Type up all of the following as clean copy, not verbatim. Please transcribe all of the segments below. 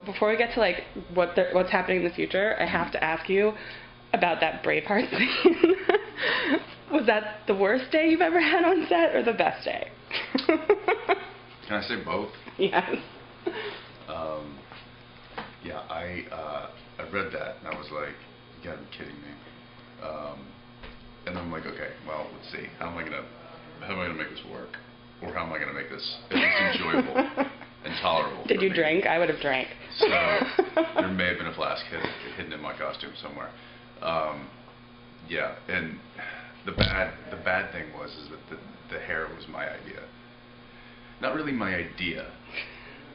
Before we get to like what's happening in the future, I have to ask you about that Braveheart scene. Was that the worst day you've ever had on set, or the best day? Can I say both? Yes. Yeah, I read that and I was like, you gotta be kidding me. And I'm like, okay, well, let's see. How am I gonna make this work, or how am I gonna make this at least enjoyable and tolerable? Did you me? drink? I would have drank. So there may have been a flask hidden in my costume somewhere. Yeah, and the bad thing was that the hair was my idea. Not really my idea.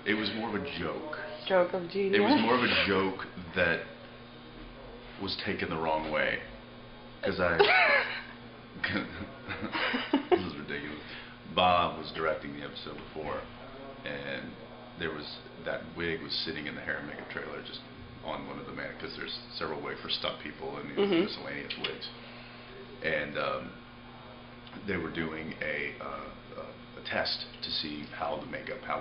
It was more of a joke. Stroke of genius. It was more of a joke that was taken the wrong way. Because this is ridiculous. Bob was directing the episode before, and that wig was sitting in the hair and makeup trailer just on one of the because there's several wigs for stunt people and miscellaneous wigs. And they were doing a test to see how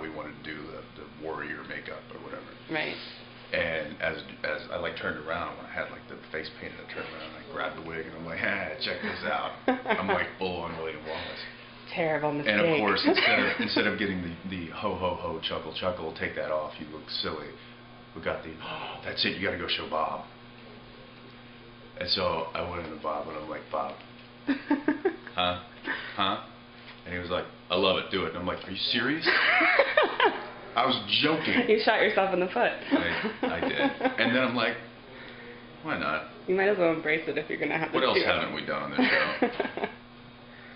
we wanted to do the warrior makeup or whatever. Right. And as I like turned around, when I had like the face painted, I turned around and I grabbed the wig and I'm like, hey, check this out. I'm like full on William Wallace. Terrible mistake. And of course, instead of getting the ho ho ho chuckle chuckle, take that off, you look silly. We got the, oh, that's it, you got to go show Bob. And so I went into Bob and I'm like, Bob, huh? And he was like, I love it, do it. And I'm like, are you serious? I was joking. You shot yourself in the foot. I did. And then I'm like, why not? You might as well embrace it if you're going to have to. What else haven't we done on this show?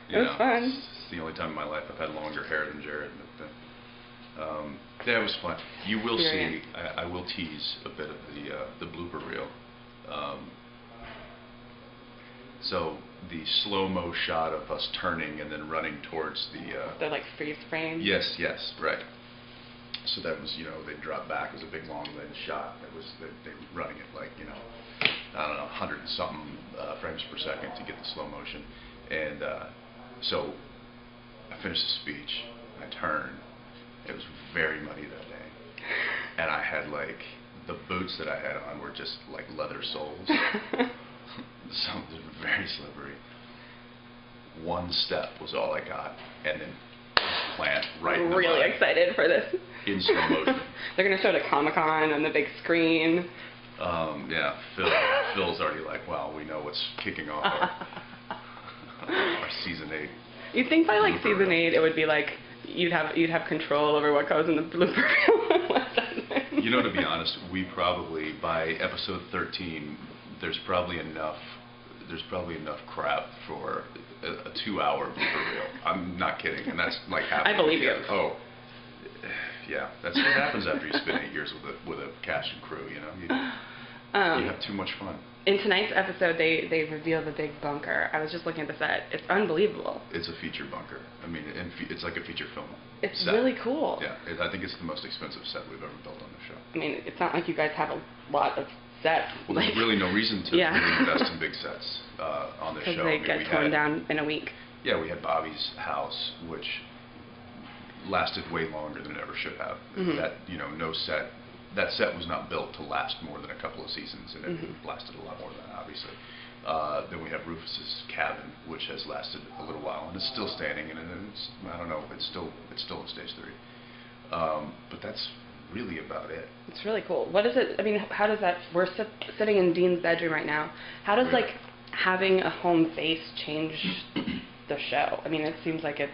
It was fun. It's the only time in my life I've had longer hair than Jared. But, yeah, it was fun. You will see, I will tease a bit of the blooper reel. So the slow-mo shot of us turning and then running towards the like freeze frame? Yes, right. So that was, they dropped back. It was a big long lens shot. It was they were running it like, I don't know, 100 and something frames per second to get the slow motion. And so I finished the speech. I turned. It was very muddy that day, and I had like the boots that I had on were just like leather soles. So it was very slippery. One step was all I got, and then plant right in the really mud. Excited for this. In slow motion. They're going to show it at Comic-Con on the big screen. Yeah, Phil's already like, wow, we know what's kicking off our season 8. You'd think by like season 8 it would be like you'd have control over what goes in the blooper reel. To be honest, we probably by episode 13 there's probably enough crap for a 2-hour blooper reel. I'm not kidding, and that's like half. I believe you. Oh, yeah, that's what happens after you spend 8 years with a cast and crew. You have too much fun. In tonight's episode, they reveal the big bunker. I was just looking at the set. It's unbelievable. It's a feature bunker. I mean, it's like a feature film. It's set. really cool. Yeah, I think it's the most expensive set we've ever built on the show. I mean, it's not like you guys have a lot of sets. Well, there's really no reason to really invest in big sets on this show. Because they get torn down in a week. Yeah, we had Bobby's house, which lasted way longer than it ever should have. That no set. That set was not built to last more than a couple of seasons, and it lasted a lot more than that, obviously. Then we have Rufus's cabin, which has lasted a little while, and it's still standing, and it's, I don't know, it's still in stage 3. But that's really about it. It's really cool. What is it? I mean, how does that? We're sitting in Dean's bedroom right now. How does like having a home base change the show? I mean, it seems like it's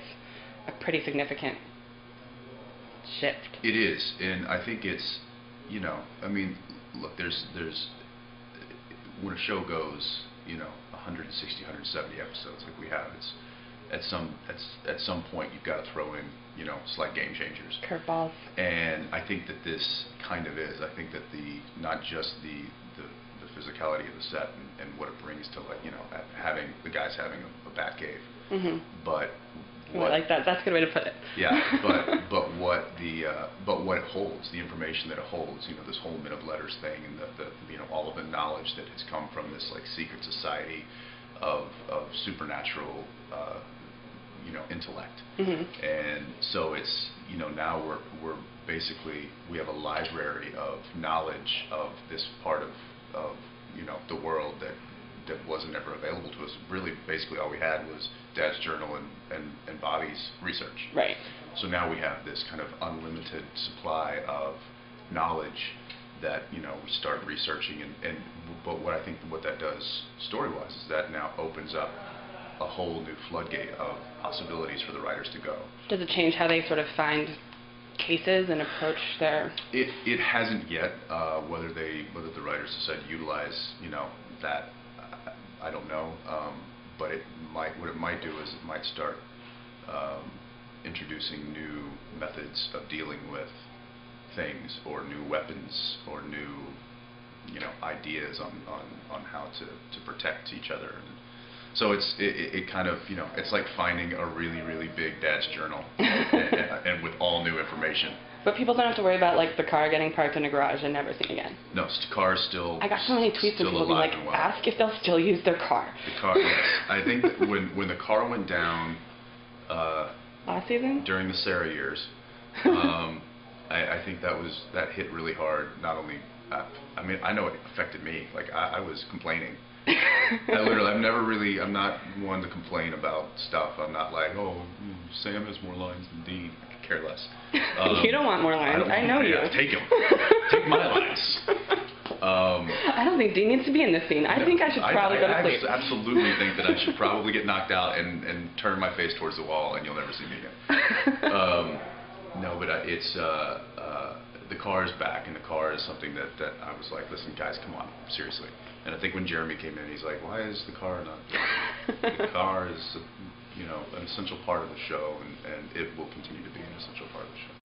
a pretty significant shift. It is, and I think it's. I mean, look, there's when a show goes, 160, 170 episodes like we have, it's at some point you've got to throw in, slight game changers. Curveballs. And I think that this kind of is. I think that not just the physicality of the set and what it brings to having the guys having a bat cave, but. I like that. That's a good way to put it. Yeah, but what it holds, the information that it holds, this whole Men of Letters thing, and the all of the knowledge that has come from this like secret society of supernatural intellect, and so it's now we're basically we have a library of knowledge of this part of the world that wasn't ever available to us. Really, basically all we had was Dad's journal and Bobby's research. Right. So now we have this kind of unlimited supply of knowledge that we start researching, but what I think what that does story-wise is that now opens up a whole new floodgate of possibilities for the writers to go. Does it change how they sort of find cases and approach their... It hasn't yet. Whether the writers decide to utilize that, I don't know. But what it might do is it might start introducing new methods of dealing with things, or new weapons, or new ideas on how to protect each other. So it kind of it's like finding a really big Dad's journal and with all new information. But people don't have to worry about like the car getting parked in a garage and never seen again. No, the car's still. I got so many tweets from people being like, well. ask if they'll still use their car. The car, yes. I think that when the car went down last season during the Sarah years, I think that hit really hard. Not only, I mean, I know it affected me. Like I was complaining. I'm not one to complain about stuff. I'm not like, oh, Sam has more lines than Dean. I could care less. You don't want more lines. I know you. Yeah, take them. Take my lines. I don't think Dean needs to be in this scene. I think I should probably go to sleep. I absolutely think that I should probably get knocked out and turn my face towards the wall, and you'll never see me again. No, but it's the car is back, and the car is something that I was like, listen, guys, come on, seriously. And I think when Jeremy came in, he's like, why is the car not? The car is an essential part of the show, and it will continue to be an essential part of the show.